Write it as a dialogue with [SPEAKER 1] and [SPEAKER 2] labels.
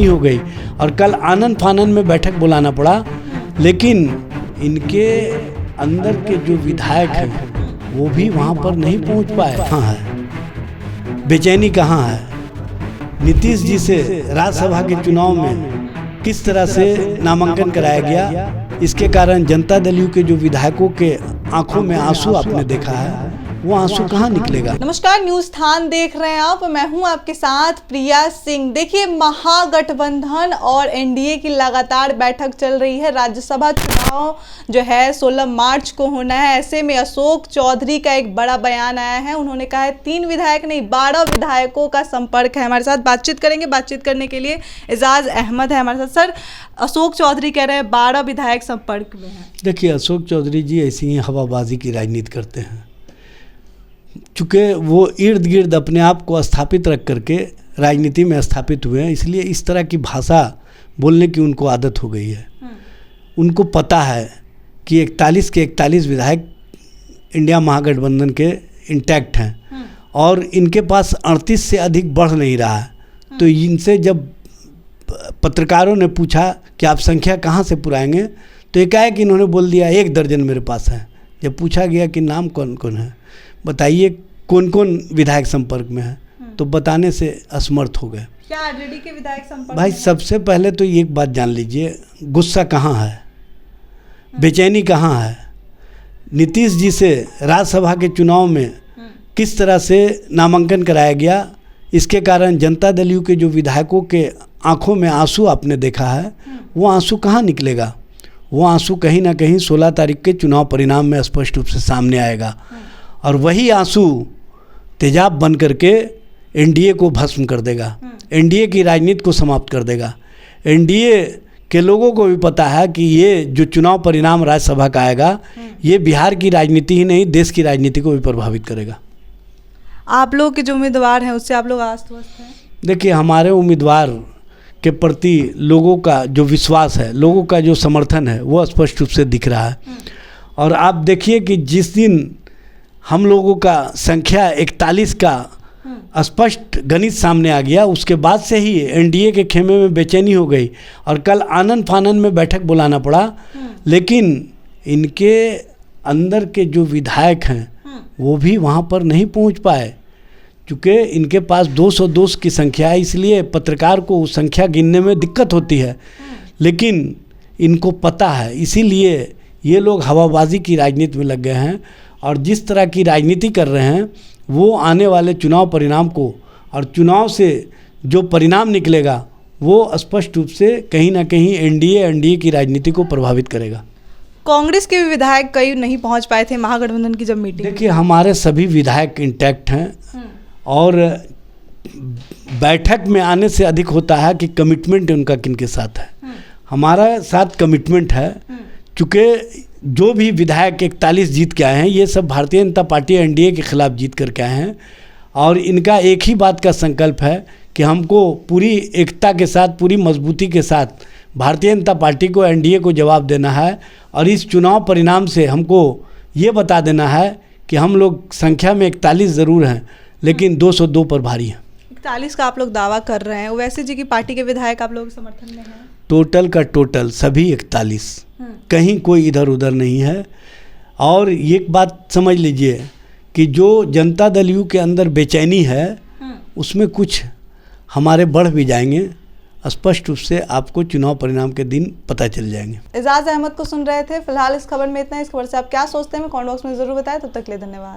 [SPEAKER 1] बेचैनी हो गई और कल आनन फानन में बैठक बुलाना पड़ा, लेकिन इनके अंदर के जो विधायक हैं वो भी वहाँ पर नहीं पहुँच पाए। कहाँ है बेचैनी, कहाँ है? नीतीश जी से राज्यसभा के चुनाव में किस तरह से नामांकन कराया गया, इसके कारण जनता दल यू के जो विधायकों के आंखों में आंसू आपने देखा है, वो आंसू कहाँ निकलेगा।
[SPEAKER 2] नमस्कार, न्यूज स्थान देख रहे हैं आप, मैं हूं आपके साथ प्रिया सिंह। देखिए, महागठबंधन और एनडीए की लगातार बैठक चल रही है। राज्यसभा चुनाव जो है 16 मार्च को होना है। ऐसे में अशोक चौधरी का एक बड़ा बयान आया है। उन्होंने कहा है 3 विधायक नहीं 12 विधायकों का संपर्क है। हमारे साथ बातचीत करेंगे। बातचीत करने के लिए एजाज अहमद है हमारे साथ। सर, अशोक चौधरी कह रहे हैं 12 विधायक संपर्क में हैं।
[SPEAKER 1] देखिए, अशोक चौधरी जी ऐसी ही हवाबाजी की राजनीति करते हैं, चूँकि वो इर्द गिर्द अपने आप को स्थापित रख करके राजनीति में स्थापित हुए हैं, इसलिए इस तरह की भाषा बोलने की उनको आदत हो गई है। उनको पता है कि 41 के 41 विधायक इंडिया महागठबंधन के इंटैक्ट हैं और इनके पास 38 से अधिक बढ़ नहीं रहा है। तो इनसे जब पत्रकारों ने पूछा कि आप संख्या कहाँ से पुराएंगे, तो एकाएक इन्होंने बोल दिया 1 दर्जन मेरे पास है। जब पूछा गया कि नाम कौन कौन है, बताइए कौन कौन विधायक संपर्क में है, तो बताने से असमर्थ हो गए।
[SPEAKER 2] क्या आरजेडी के विधायक संपर्क
[SPEAKER 1] भाई, सबसे पहले तो एक बात जान लीजिए, गुस्सा कहाँ है, बेचैनी कहाँ है? नीतीश जी से राज्यसभा के चुनाव में किस तरह से नामांकन कराया गया, इसके कारण जनता दल यू के जो विधायकों के आंखों में आंसू आपने देखा है, वो आंसू कहाँ निकलेगा? वो आंसू कहीं ना कहीं 16 तारीख के चुनाव परिणाम में स्पष्ट रूप से सामने आएगा और वही आंसू तेजाब बन करके एनडीए को भस्म कर देगा, एनडीए की राजनीति को समाप्त कर देगा। एनडीए के लोगों को भी पता है कि ये जो चुनाव परिणाम राज्यसभा का आएगा, ये बिहार की राजनीति ही नहीं देश की राजनीति को भी प्रभावित करेगा।
[SPEAKER 2] आप लोग के जो उम्मीदवार हैं उससे आप लोग आश्वस्त हैं?
[SPEAKER 1] देखिए, हमारे उम्मीदवार के प्रति लोगों का जो विश्वास है, लोगों का जो समर्थन है, वो स्पष्ट रूप से दिख रहा है। और आप देखिए कि जिस दिन हम लोगों का संख्या 41 का स्पष्ट गणित सामने आ गया, उसके बाद से ही एनडीए के खेमे में बेचैनी हो गई और कल आनन फानन में बैठक बुलाना पड़ा, लेकिन इनके अंदर के जो विधायक हैं वो भी वहाँ पर नहीं पहुँच पाए, क्योंकि इनके पास 202 की संख्या है, इसलिए पत्रकार को उस संख्या गिनने में दिक्कत होती है। लेकिन इनको पता है, इसीलिए ये लोग हवाबाजी की राजनीति में लग गए हैं और जिस तरह की राजनीति कर रहे हैं वो आने वाले चुनाव परिणाम को और चुनाव से जो परिणाम निकलेगा वो स्पष्ट रूप से कहीं ना कहीं एनडीए की राजनीति को प्रभावित करेगा।
[SPEAKER 2] कांग्रेस के भी विधायक कई नहीं पहुंच पाए थे महागठबंधन की जब मीटिंग।
[SPEAKER 1] देखिए, हमारे सभी विधायक इंटैक्ट हैं और बैठक में आने से अधिक होता है कि कमिटमेंट उनका किनके साथ है। हमारा साथ कमिटमेंट है, चूँकि जो भी विधायक 41 जीत के आए हैं, ये सब भारतीय जनता पार्टी एनडीए के खिलाफ जीत करके आए हैं और इनका एक ही बात का संकल्प है कि हमको पूरी एकता के साथ, पूरी मजबूती के साथ भारतीय जनता पार्टी को, एनडीए को जवाब देना है और इस चुनाव परिणाम से हमको ये बता देना है कि हम लोग संख्या में 41 ज़रूर हैं, लेकिन 202 पर भारी हैं।
[SPEAKER 2] 41 का आप लोग दावा कर रहे हैं, ओवैसी जी की पार्टी के विधायक आप लोगों के समर्थन में हैं?
[SPEAKER 1] टोटल का टोटल सभी 41, कहीं कोई इधर उधर नहीं है। और एक बात समझ लीजिए कि जो जनता दल यू के अंदर बेचैनी है, उसमें कुछ हमारे बढ़ भी जाएंगे। स्पष्ट रूप से आपको चुनाव परिणाम के दिन पता चल जाएंगे।
[SPEAKER 2] एजाज अहमद को सुन रहे थे। फिलहाल इस खबर में इतना। इस खबर से आप क्या सोचते हैं, कमेंट बॉक्स में जरूर बताएं। तब तक के लिए धन्यवाद।